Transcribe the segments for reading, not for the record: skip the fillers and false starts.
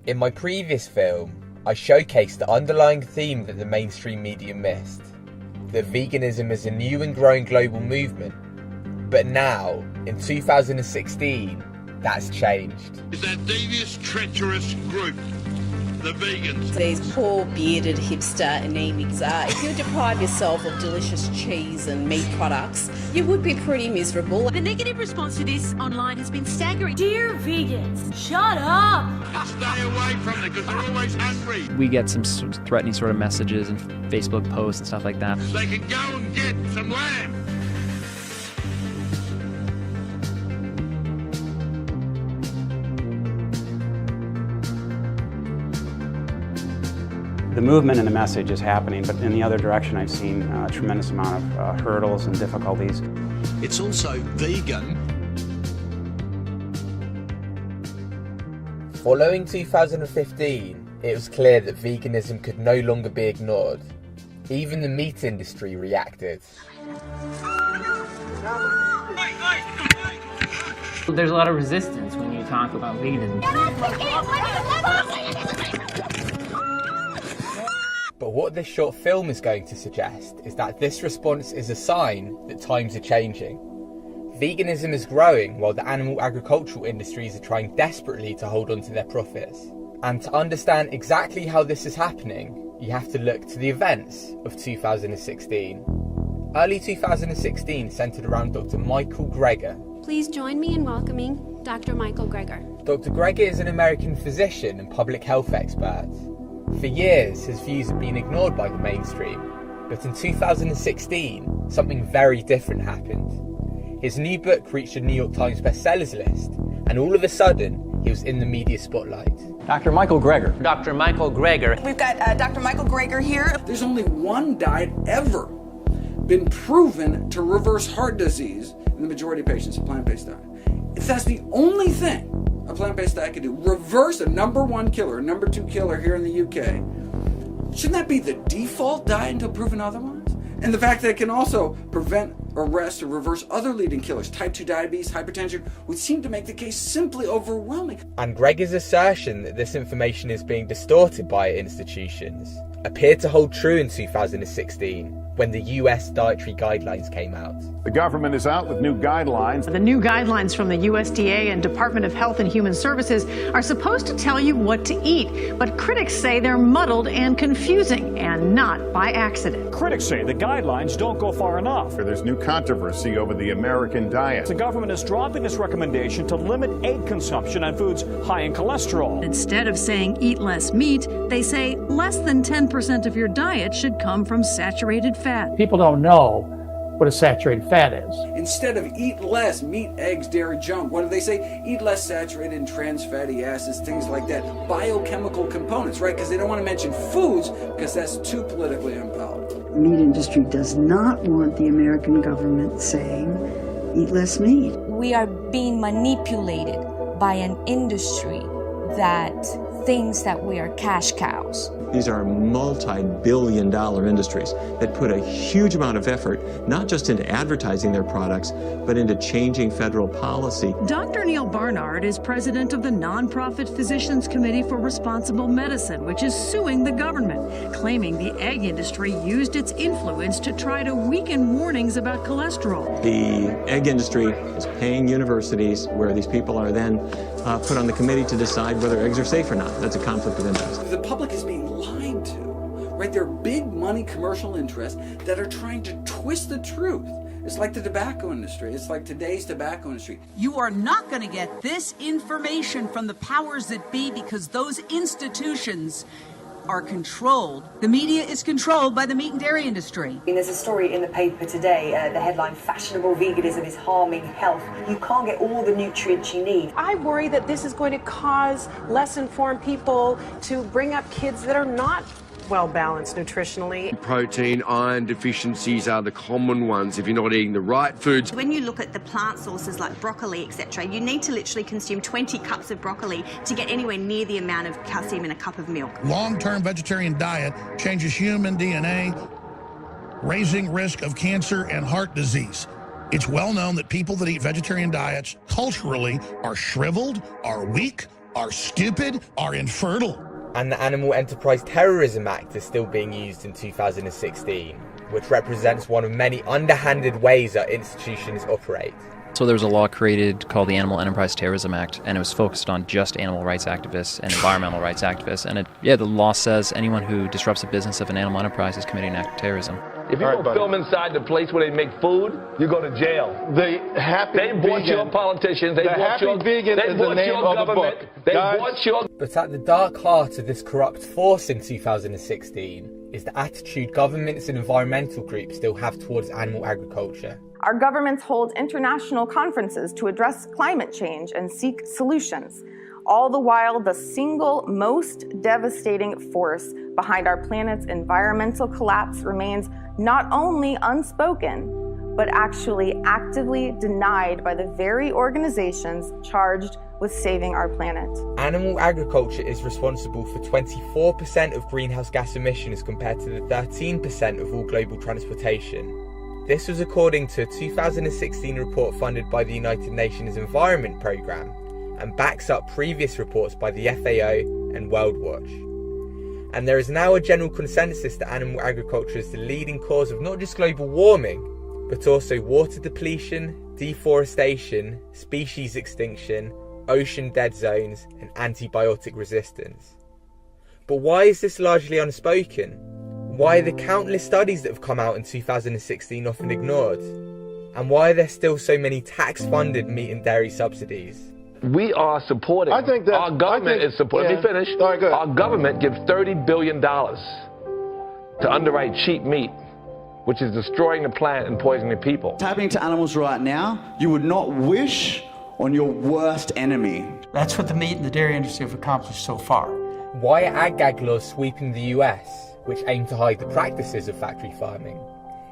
In my previous film, I showcased the underlying theme that the mainstream media missed, that veganism is a new and growing global movement. But now, in 2016, that's changed. Is that devious, treacherous group, the vegans. These poor bearded hipster anemics are. If you deprive yourself of delicious cheese and meat products, you would be pretty miserable. The negative response to this online has been staggering. Dear vegans, shut up! Stay away from them because they're always hungry. We get some threatening sort of messages and Facebook posts and stuff like that. They can go and get some lamb. The movement and the message is happening, but in the other direction I've seen a tremendous amount of hurdles and difficulties. It's also vegan. Following 2015, it was clear that veganism could no longer be ignored. Even the meat industry reacted. There's a lot of resistance when you talk about veganism. But what this short film is going to suggest is that this response is a sign that times are changing. Veganism is growing while the animal agricultural industries are trying desperately to hold on to their profits. And to understand exactly how this is happening, you have to look to the events of 2016. Early 2016 centred around Dr. Michael Greger. Please join me in welcoming Dr. Michael Greger. Dr. Greger is an American physician and public health expert. For years, his views have been ignored by the mainstream, but in 2016, something very different happened. His new book reached a New York Times bestsellers list, and all of a sudden, he was in the media spotlight. Dr. Michael Greger. Dr. Michael Greger. We've got Dr. Michael Greger here. There's only one diet ever been proven to reverse heart disease in the majority of patients, a plant-based diet. If that's the only thing a plant-based diet can do, reverse a number one killer, a number two killer here in the UK, shouldn't that be the default diet until proven otherwise? And the fact that it can also prevent, arrest, or reverse other leading killers, type 2 diabetes, hypertension, would seem to make the case simply overwhelming. And Greger's assertion that this information is being distorted by institutions appeared to hold true in 2016, when the US dietary guidelines came out. The government is out with new guidelines. The new guidelines from the USDA and Department of Health and Human Services are supposed to tell you what to eat, but critics say they're muddled and confusing, and not by accident. Critics say the guidelines don't go far enough. There's new controversy over the American diet. The government is dropping its recommendation to limit egg consumption on foods high in cholesterol. Instead of saying eat less meat, they say less than 10% of your diet should come from saturated fat. People don't know what a saturated fat is. Instead of eat less meat, eggs, dairy, junk, what do they say? Eat less saturated and trans fatty acids, things like that. Biochemical components, right? Because they don't want to mention foods because that's too politically unpalatable. The meat industry does not want the American government saying eat less meat. We are being manipulated by an industry that thinks that we are cash cows. These are multi-billion-dollar industries that put a huge amount of effort, not just into advertising their products, but into changing federal policy. Dr. Neil Barnard is president of the nonprofit Physicians Committee for Responsible Medicine, which is suing the government, claiming the egg industry used its influence to try to weaken warnings about cholesterol. The egg industry is paying universities, where these people are then put on the committee to decide whether eggs are safe or not. That's a conflict of interest. The public is being lied to, right? There are big money commercial interests that are trying to twist the truth. It's like the tobacco industry. It's like today's tobacco industry. You are not going to get this information from the powers that be because those institutions are controlled. The media is controlled by the meat and dairy industry. There's a story in the paper today, the headline, "Fashionable veganism is harming health." You can't get all the nutrients you need. I worry that this is going to cause less informed people to bring up kids that are not well-balanced nutritionally. Protein, iron deficiencies are the common ones if you're not eating the right foods. When you look at the plant sources like broccoli, etc., you need to literally consume 20 cups of broccoli to get anywhere near the amount of calcium in a cup of milk. Long-term vegetarian diet changes human DNA, raising risk of cancer and heart disease. It's well known that people that eat vegetarian diets culturally are shriveled, are weak, are stupid, are infertile. And the Animal Enterprise Terrorism Act is still being used in 2016, which represents one of many underhanded ways our institutions operate. So there was a law created called the Animal Enterprise Terrorism Act, and it was focused on just animal rights activists and environmental rights activists. And the law says anyone who disrupts the business of an animal enterprise is committing an act of terrorism. If you go film inside the place where they make food, you go to jail. They bought your politicians. They bought your vegan. They bought your government. They bought your. But at the dark heart of this corrupt force in 2016 is the attitude governments and environmental groups still have towards animal agriculture. Our governments hold international conferences to address climate change and seek solutions. All the while, the single most devastating force behind our planet's environmental collapse remains not only unspoken, but actually actively denied by the very organizations charged with saving our planet. Animal agriculture is responsible for 24% of greenhouse gas emissions compared to the 13% of all global transportation. This was according to a 2016 report funded by the United Nations Environment Programme and backs up previous reports by the FAO and World Watch. And there is now a general consensus that animal agriculture is the leading cause of not just global warming, but also water depletion, deforestation, species extinction, ocean dead zones, and antibiotic resistance. But why is this largely unspoken? Why are the countless studies that have come out in 2016 often ignored? And why are there still so many tax-funded meat and dairy subsidies? We are supporting. I think that our government is supporting. Let me finish. All right, go ahead. Our government gives $30 billion to underwrite cheap meat, which is destroying the planet and poisoning people. What's happening to animals right now, you would not wish on your worst enemy. That's what the meat and the dairy industry have accomplished so far. Why are ag-gag laws sweeping the US, which aim to hide the practices of factory farming?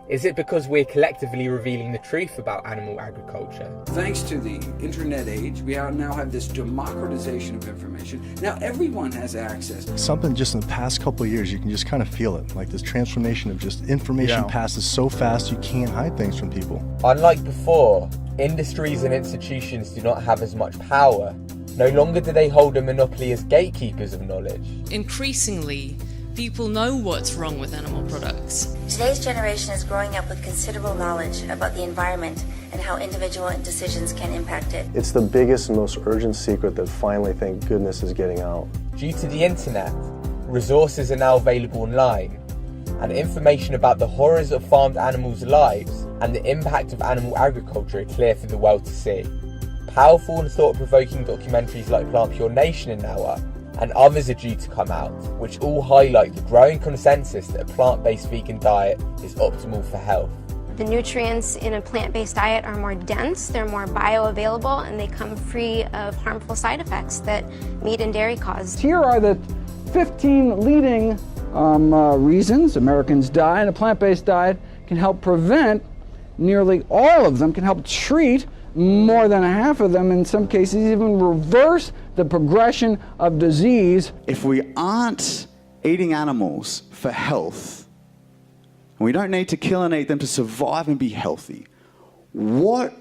Is it because we're collectively revealing the truth about animal agriculture? Thanks to the internet age, we now have this democratization of information. Now everyone has access. Something just in the past couple of years, you can just kind of feel it. Like this transformation of just information passes so fast, you can't hide things from people. Unlike before, industries and institutions do not have as much power. No longer do they hold a monopoly as gatekeepers of knowledge. Increasingly, people know what's wrong with animal products. Today's generation is growing up with considerable knowledge about the environment and how individual decisions can impact it. It's the biggest and most urgent secret that finally, thank goodness, is getting out. Due to the internet, resources are now available online, and information about the horrors of farmed animals' lives and the impact of animal agriculture are clear for the world to see. Powerful and thought-provoking documentaries like Plant Pure Nation are now up, and others are due to come out, which all highlight the growing consensus that a plant-based vegan diet is optimal for health. The nutrients in a plant-based diet are more dense, they're more bioavailable, and they come free of harmful side effects that meat and dairy cause. Here are the 15 leading reasons Americans die, and a plant-based diet can help prevent nearly all of them, can help treat more than half of them, in some cases even reverse the progression of disease. If we aren't eating animals for health, and we don't need to kill and eat them to survive and be healthy, what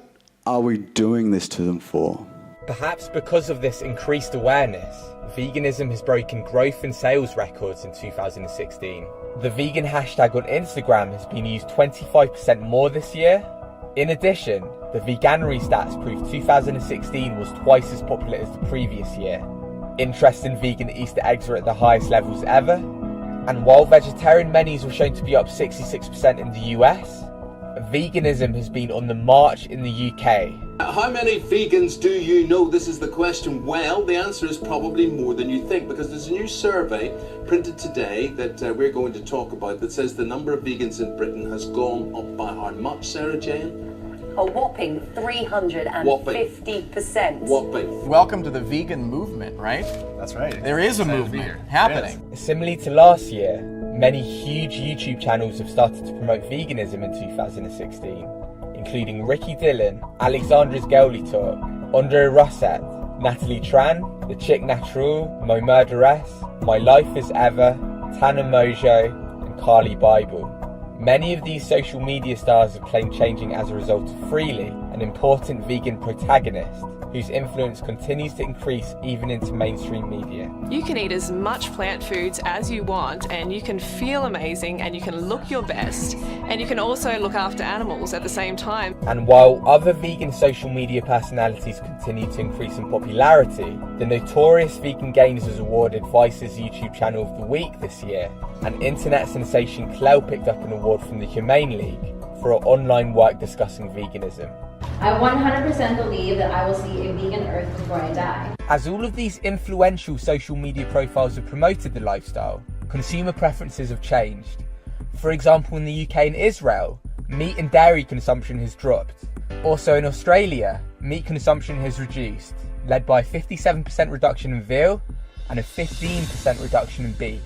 are we doing this to them for? Perhaps because of this increased awareness, veganism has broken growth and sales records in 2016. The vegan hashtag on Instagram has been used 25% more this year. In addition, the Veganuary stats prove 2016 was twice as popular as the previous year. Interest in vegan Easter eggs were at the highest levels ever. And while vegetarian menus were shown to be up 66% in the US, veganism has been on the march in the UK. How many vegans do you know? This is the question. Well, the answer is probably more than you think, because there's a new survey printed today that we're going to talk about that says the number of vegans in Britain has gone up by how much, Sarah Jane? A whopping 350%. Whopping. Welcome to the vegan movement, right? That's right. There is a movement happening. Similarly to last year, many huge YouTube channels have started to promote veganism in 2016, including Ricky Dillon, Alexandra's Girly Talk, Andre Rosset, Natalie Tran, The Chick Natural, Mo Murderess, My Life Is Ever, Tana Mojo, and Carly Bible. Many of these social media stars have claimed changing as a result of Freely an important vegan protagonist whose influence continues to increase even into mainstream media. You can eat as much plant foods as you want, and you can feel amazing, and you can look your best, and you can also look after animals at the same time. And while other vegan social media personalities continue to increase in popularity, the notorious Vegan Gains was awarded Vice's YouTube Channel of the Week this year, and internet sensation Clell picked up an award from the Humane League for her online work discussing veganism. I 100% believe that I will see a vegan earth before I die. As all of these influential social media profiles have promoted the lifestyle, consumer preferences have changed. For example, in the UK and Israel, meat and dairy consumption has dropped. Also in Australia, meat consumption has reduced, led by a 57% reduction in veal and a 15% reduction in beef.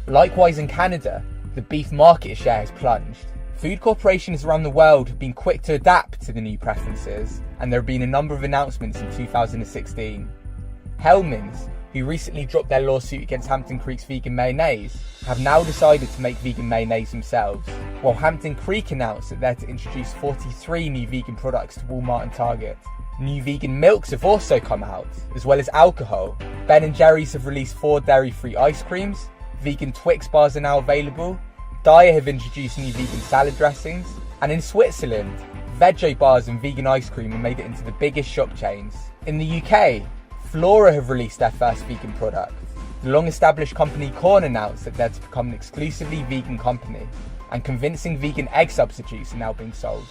Likewise in Canada, the beef market share has plunged. Food corporations around the world have been quick to adapt to the new preferences, and there have been a number of announcements in 2016. Hellmann's, who recently dropped their lawsuit against Hampton Creek's vegan mayonnaise, have now decided to make vegan mayonnaise themselves, while Hampton Creek announced that they're to introduce 43 new vegan products to Walmart and Target. New vegan milks have also come out, as well as alcohol. Ben & Jerry's have released 4 dairy-free ice creams, vegan Twix bars are now available, Daiya have introduced new vegan salad dressings, and in Switzerland, Veggie bars and vegan ice cream have made it into the biggest shop chains. In the UK, Flora have released their first vegan product. The long-established company Corn announced that they're to become an exclusively vegan company, and convincing vegan egg substitutes are now being sold.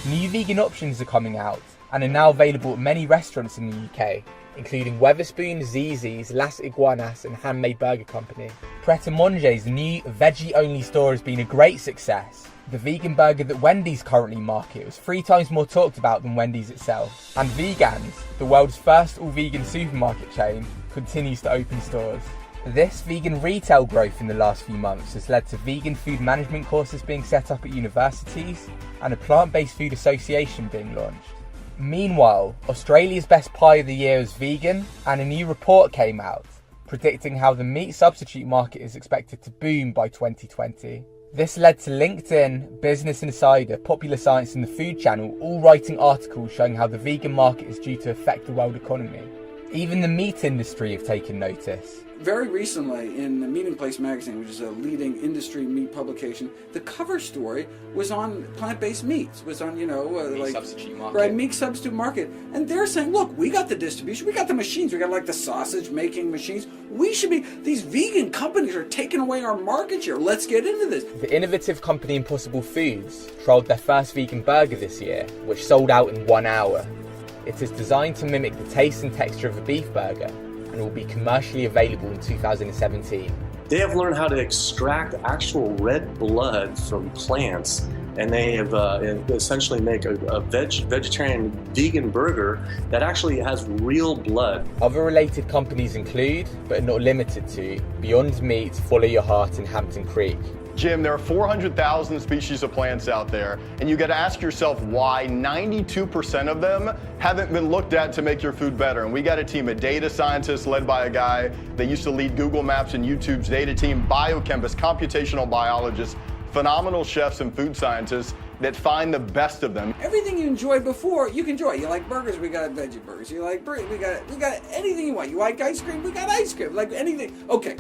New vegan options are coming out, and are now available at many restaurants in the UK, including Wetherspoon, Zizzi's, Las Iguanas and Handmade Burger Company. Pret a Manger's new veggie-only store has been a great success. The vegan burger that Wendy's currently market was 3 times more talked about than Wendy's itself. And Vegans, the world's first all-vegan supermarket chain, continues to open stores. This vegan retail growth in the last few months has led to vegan food management courses being set up at universities and a plant-based food association being launched. Meanwhile, Australia's best pie of the year is vegan, and a new report came out predicting how the meat substitute market is expected to boom by 2020. This led to LinkedIn, Business Insider, Popular Science and the Food Channel all writing articles showing how the vegan market is due to affect the world economy. Even the meat industry have taken notice. Very recently, in Meeting Place magazine, which is a leading industry meat publication, the cover story was on plant-based meats. Was on, meat substitute market. Right, meat substitute market. And they're saying, look, we got the distribution, we got the machines, we got like the sausage-making machines. These vegan companies are taking away our market share. Let's get into this. The innovative company Impossible Foods trialled their first vegan burger this year, which sold out in 1 hour. It is designed to mimic the taste and texture of a beef burger, and will be commercially available in 2017. They have learned how to extract actual red blood from plants, and they have essentially make a vegetarian vegan burger that actually has real blood. Other related companies include, but are not limited to, Beyond Meat, Follow Your Heart and Hampton Creek. Jim, there are 400,000 species of plants out there, and you got to ask yourself why 92% of them haven't been looked at to make your food better. And we got a team of data scientists led by a guy that used to lead Google Maps and YouTube's data team, biochemists, computational biologists, phenomenal chefs and food scientists that find the best of them. Everything you enjoyed before, you can enjoy. You like burgers, we got veggie burgers. You like burgers, we got anything you want. You like ice cream, we got ice cream. Like anything. Okay.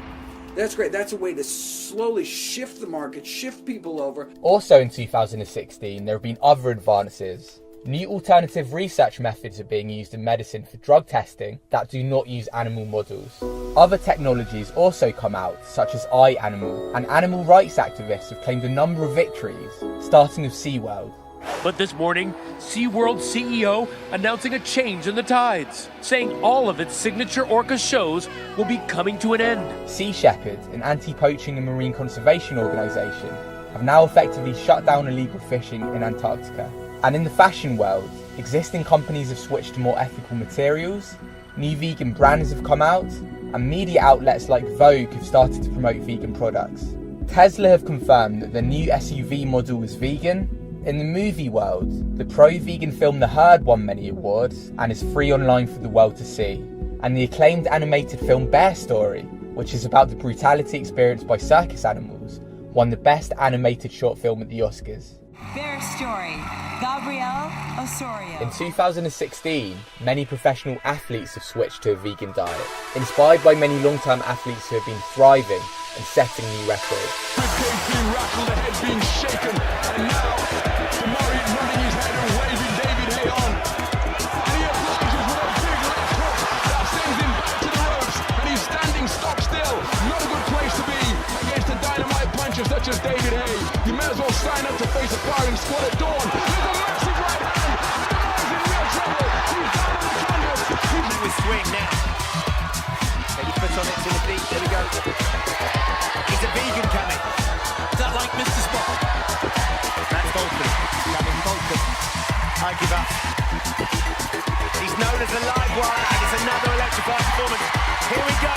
That's great. That's a way to slowly shift the market, shift people over. Also in 2016, there have been other advances. New alternative research methods are being used in medicine for drug testing that do not use animal models. Other technologies also come out, such as iAnimal, and animal rights activists have claimed a number of victories, starting with SeaWorld. But this morning, SeaWorld CEO announcing a change in the tides, saying all of its signature orca shows will be coming to an end. Sea Shepherd, an anti-poaching and marine conservation organisation, have now effectively shut down illegal fishing in Antarctica. And in the fashion world, existing companies have switched to more ethical materials, new vegan brands have come out, and media outlets like Vogue have started to promote vegan products. Tesla have confirmed that their new SUV model is vegan. In the movie world, the pro-vegan film The Herd won many awards and is free online for the world to see. And the acclaimed animated film Bear Story, which is about the brutality experienced by circus animals, won the Best Animated Short Film at the Oscars. Bear Story, Gabrielle Osorio. In 2016, many professional athletes have switched to a vegan diet, inspired by many long-term athletes who have been thriving and setting new records. Such as David Hay. You may as well sign up to face a firing squad at dawn. There's a massive right hand. The man's in real trouble. He's down on the canvas. He's with swing now. Get your foot on it to the beat. There we go. He's a vegan coming. Is that like Mr. Spot? That's Bolton. Coming Bolton. I give up. He's known as a live wire, and it's another electrifying performance. Here we go.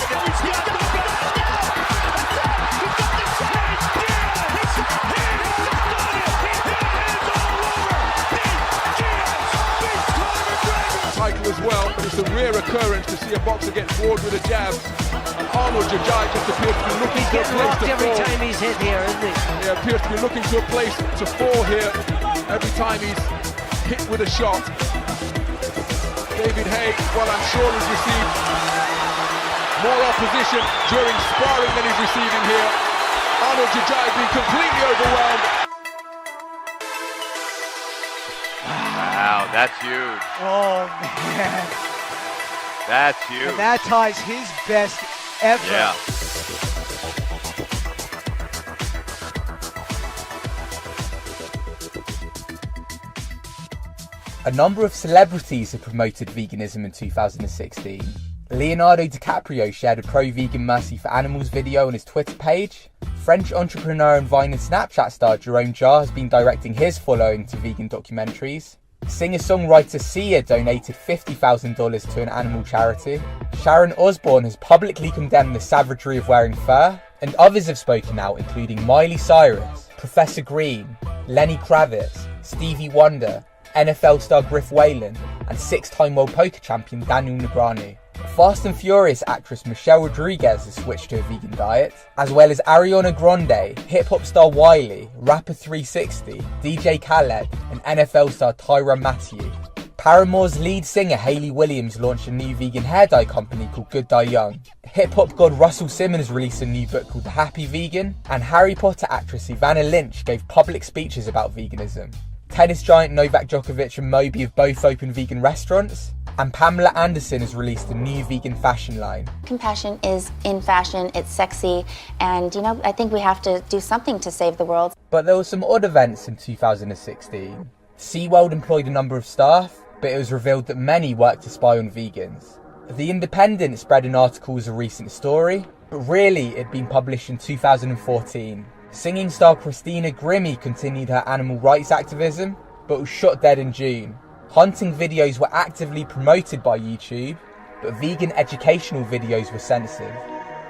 Title as well, but it's a rare occurrence to see a boxer get floored with a jab. And Arnold Jajai just appears to be looking for a place to fall. Every time he's hit here, isn't he? He appears to be looking to a place to fall here every time he's hit with a shot. David Hay, well, I'm sure has received more opposition during sparring than he's receiving here. Arnold Jajai being completely overwhelmed. Wow, that's huge. Oh, man. That's huge. And that ties his best ever. Yeah. A number of celebrities have promoted veganism in 2016. Leonardo DiCaprio shared a pro-vegan Mercy for Animals video on his Twitter page. French entrepreneur and Vine and Snapchat star Jerome Jarre has been directing his following to vegan documentaries. Singer-songwriter Sia donated $50,000 to an animal charity. Sharon Osbourne has publicly condemned the savagery of wearing fur, and others have spoken out, including Miley Cyrus, Professor Green, Lenny Kravitz, Stevie Wonder, NFL star Griff Whalen, and six-time world poker champion Daniel Negreanu. Fast and Furious actress Michelle Rodriguez has switched to a vegan diet, as well as Ariana Grande, hip-hop star Wiley, rapper 360, DJ Khaled, and NFL star Tyrann Mathieu. Paramore's lead singer Hayley Williams launched a new vegan hair dye company called Good Dye Young. Hip-hop god Russell Simmons released a new book called The Happy Vegan, and Harry Potter actress Ivana Lynch gave public speeches about veganism. Tennis giant Novak Djokovic and Moby have both opened vegan restaurants, and Pamela Anderson has released a new vegan fashion line. Compassion is in fashion, it's sexy, and I think we have to do something to save the world. But there were some odd events in 2016. SeaWorld employed a number of staff, but it was revealed that many worked to spy on vegans. The Independent spread an article as a recent story, but really it'd been published in 2014. Singing star Christina Grimmie continued her animal rights activism, but was shot dead in June. Hunting videos were actively promoted by YouTube, but vegan educational videos were censored.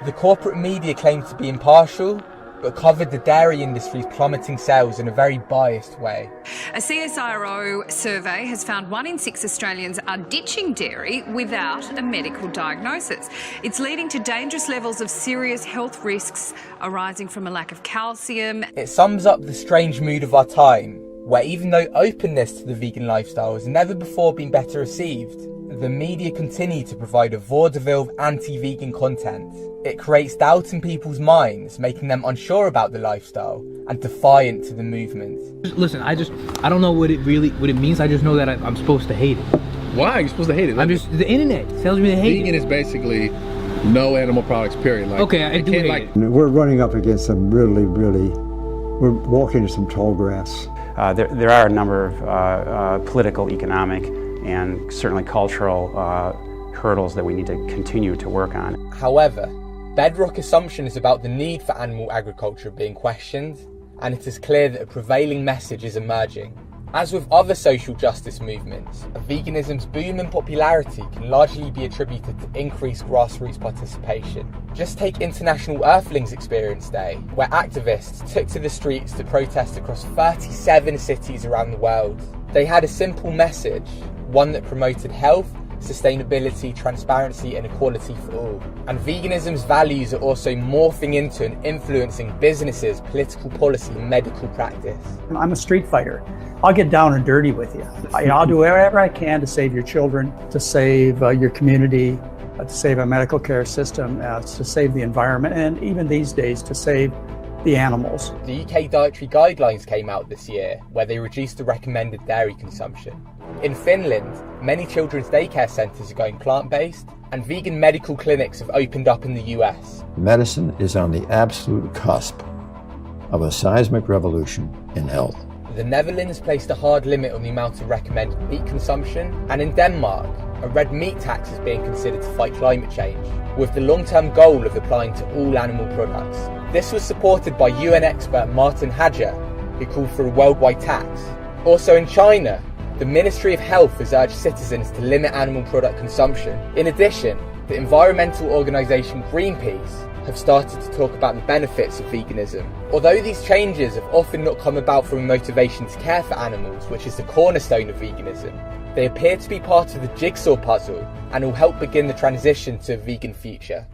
The corporate media claimed to be impartial, but covered the dairy industry's plummeting sales in a very biased way. A CSIRO survey has found 1 in 6 Australians are ditching dairy without a medical diagnosis. It's leading to dangerous levels of serious health risks arising from a lack of calcium. It sums up the strange mood of our time, where even though openness to the vegan lifestyle has never before been better received, the media continue to provide a vaudeville of anti-vegan content. It creates doubt in people's minds, making them unsure about the lifestyle and defiant to the movement. Listen, I don't know what it means. I just know that I'm supposed to hate it. Why are you supposed to hate it? The internet tells me to hate it. Vegan is basically no animal products, period. Okay, I do hate it. We're running up against some really, we're walking into some tall grass. There are a number of political, economic, and certainly cultural hurdles that we need to continue to work on. However, bedrock assumptions about the need for animal agriculture are being questioned, and it is clear that a prevailing message is emerging. As with other social justice movements, veganism's boom in popularity can largely be attributed to increased grassroots participation. Just take International Earthlings Experience Day, where activists took to the streets to protest across 37 cities around the world. They had a simple message, one that promoted health sustainability, transparency and equality for all. And veganism's values are also morphing into and influencing businesses, political policy and medical practice. I'm a street fighter. I'll get down and dirty with you. I'll do whatever I can to save your children, to save your community, to save a medical care system, to save the environment, and even these days to save the animals. The UK dietary guidelines came out this year where they reduced the recommended dairy consumption. In Finland, many children's daycare centres are going plant-based, and vegan medical clinics have opened up in the US. Medicine is on the absolute cusp of a seismic revolution in health. The Netherlands placed a hard limit on the amount of recommended meat consumption, and in Denmark, a red meat tax is being considered to fight climate change, with the long-term goal of applying to all animal products. This was supported by UN expert Martin Hager, who called for a worldwide tax. Also in China, the Ministry of Health has urged citizens to limit animal product consumption. In addition, the environmental organisation Greenpeace have started to talk about the benefits of veganism. Although these changes have often not come about from a motivation to care for animals, which is the cornerstone of veganism, they appear to be part of the jigsaw puzzle and will help begin the transition to a vegan future.